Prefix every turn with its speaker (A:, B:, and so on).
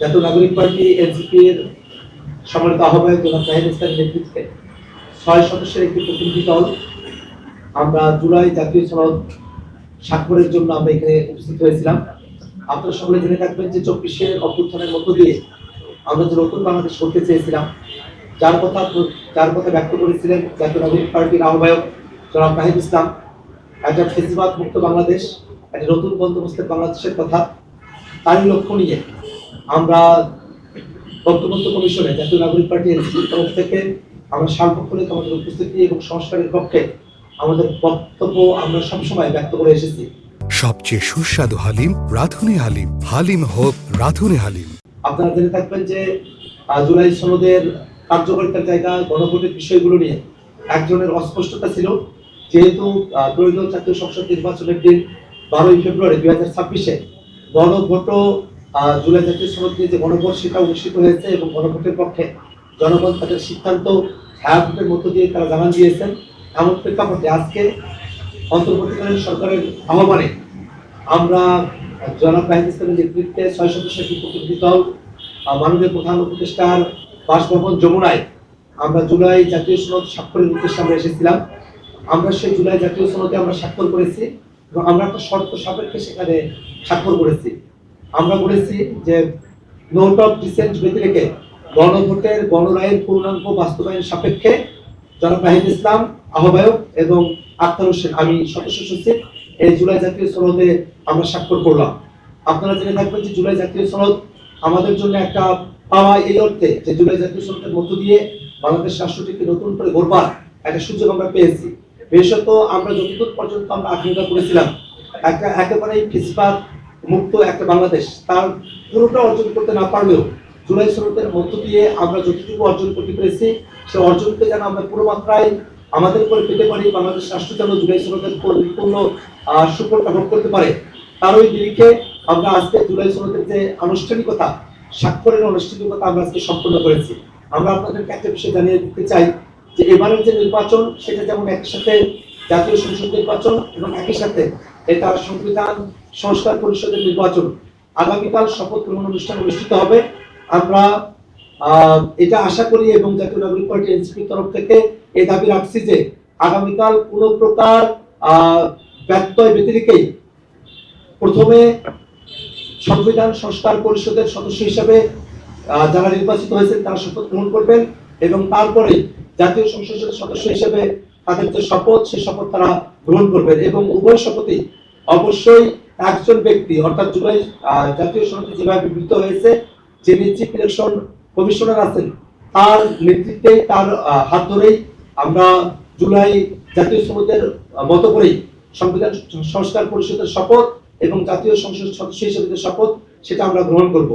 A: জাতীয় নাগরিক পার্টি এনসিপির সম্মানিত আহ্বায়ক জনাব নাহিদ ইসলামের নেতৃত্বে 6 সদস্যের একটি প্রতিনিধি দল আমরা জুলাই জাতীয় সনদ স্বাক্ষরের জন্য আমরা এখানে উপস্থিত হয়েছিলাম। আপনারা সকলে জেনে থাকবেন যে 24-এর অভ্যুত্থানের মধ্য দিয়ে আমরা যে নতুন বাংলাদেশ করতে চেয়েছিলাম, যার কথা ব্যক্ত করেছিলেন জাতীয় নাগরিক পার্টির আহ্বায়ক জনাব নাহিদ ইসলাম, একটা ফেসিবাদ মুক্ত বাংলাদেশ, একটা নতুন বন্দোবস্তের বাংলাদেশের কথা, তারই লক্ষ্য নিয়ে আমরা ঐক্যমত্য কমিশনে জাতীয় নাগরিক পার্টি এনসিপির তরফ থেকে আমরা সার্বক্ষণিক আমাদের উপস্থিতি এবং সংস্কারের পক্ষে আমাদের বক্তব্য আমরা সবসময় ব্যক্ত করে এসেছি।
B: সবচেয়ে সুস্বাদু হালিম রাঁধুনি হালিম, হালিম হোক রাঁধুনি হালিম।
A: আপনারা জেনে থাকবেন যে জুলাই সনদের কার্যকারিতার জায়গা গণভোটের বিষয়গুলো নিয়ে একজনের অস্পষ্টতা ছিল, যেহেতু ত্রয়োদশ জাতীয় সংসদ নির্বাচনের দিন 12 ফেব্রুয়ারি 2026-এ গণভোটও জুলাই জাতীয় সনদ নিয়ে যে গণভোট সেটা অনুষ্ঠিত হয়েছে এবং গণভোটের পক্ষে জনগণ তাদের সিদ্ধান্ত ভোটের মধ্য দিয়ে তারা জানান দিয়েছেন। এমন প্রেক্ষাপটে আজকে অন্তর্বর্তীকালীন সরকারের আহ্বানে আমরা জনাব নাহিদ ইসলামের নেতৃত্বে 6 সদস্যের একটি প্রতিনিধি দল মাননীয় প্রধান উপদেষ্টার বাসভবন যমুনায় আমরা জুলাই জাতীয় সনদ স্বাক্ষরের উদ্দেশ্যে আমরা এসেছিলাম। আমরা সেই জুলাই জাতীয় সনদে আমরা স্বাক্ষর করেছি এবং আমরা একটা শর্ত সাপেক্ষে সেখানে স্বাক্ষর করেছি। আমরা বলেছি যে নোট অফ ডিসেন্ট ব্যতিরেকে গণভোটের গণরায়ের পূর্ণাঙ্গ বাস্তবায়ন সাপেক্ষে জনাব নাহিদ ইসলাম আহ্বায়ক এবং আক্তার হোসেন আমি সদস্য সচিব এই জুলাই জাতীয় সনদে আমরা স্বাক্ষর করলাম। আপনারা জেনে থাকবেন যে জুলাই জাতীয় সনদ আমাদের জন্য একটা পাওয়া, এই অর্থে যে জুলাই জাতীয় সনদের মধ্য দিয়ে বাংলাদেশ রাষ্ট্রটিকে নতুন করে গড়বার একটা সুযোগ আমরা পেয়েছি। বিশেষত আমরা যতদূর পর্যন্ত আমরা আকাঙ্ক্ষা করেছিলাম একেবারেই ফেসিবাদ মুক্ত একটা বাংলাদেশ, তার পুরোটা অর্জন করতে না পারলেও জুলাই সনদের মধ্য দিয়ে আমরা যতটুকু অর্জন করতে পেরেছি সে অর্জনকে যেন আমরা পুরো মাত্রায় আমাদের উপরে পেতে পারি, বাংলাদেশ রাষ্ট্র যেন জুলাই সনদের পরিপূর্ণ সুফলটা ভোগ করতে পারে, তার ওই দিকে আমরা আজকে জুলাই সনদের যে আনুষ্ঠানিকতা স্বাক্ষরের আনুষ্ঠানিকতা আমরা আজকে সম্পন্ন করেছি। আমরা আপনাদেরকে একটা বিষয় জানিয়ে দিতে চাই যে এবারের যে নির্বাচন সেটা যেমন একই সাথে জাতীয় সংসদ নির্বাচন এবং একই সাথে এটা সংবিধান সংস্কার পরিষদের নির্বাচন। আগামীকাল শপথ গ্রহণ অনুষ্ঠান অনুষ্ঠিত হবে। আমরা এটা আশা করি এবং জাতীয় নাগরিক পার্টি এনসিপির তরফ থেকে এই দাবি রাখছি যে আগামীকাল কোনো প্রকার ব্যত্যয় ব্যতিরেকেই প্রথমে সংবিধান সংস্কার পরিষদের সদস্য হিসেবে যারা নির্বাচিত হয়েছেন তারা শপথ গ্রহণ করবেন এবং তারপরে জাতীয় সংসদের সদস্য হিসেবে তাদের যে শপথ সেই শপথ তারা গ্রহণ করবেন এবং উভয় শপথই অবশ্যই একজন ব্যক্তি অর্থাৎ জুলাই জাতীয় সনদে যেভাবে বিবৃত হয়েছে যিনি চিফ ইলেকশন কমিশনার আছেন তার নেতৃত্বে তার হাত ধরেই আমরা জুলাই জাতীয় সনদের মতো করেই সংবিধান সংস্কার পরিষদের শপথ এবং জাতীয় সংসদ সদস্য হিসেবে শপথ সেটা আমরা গ্রহণ করব।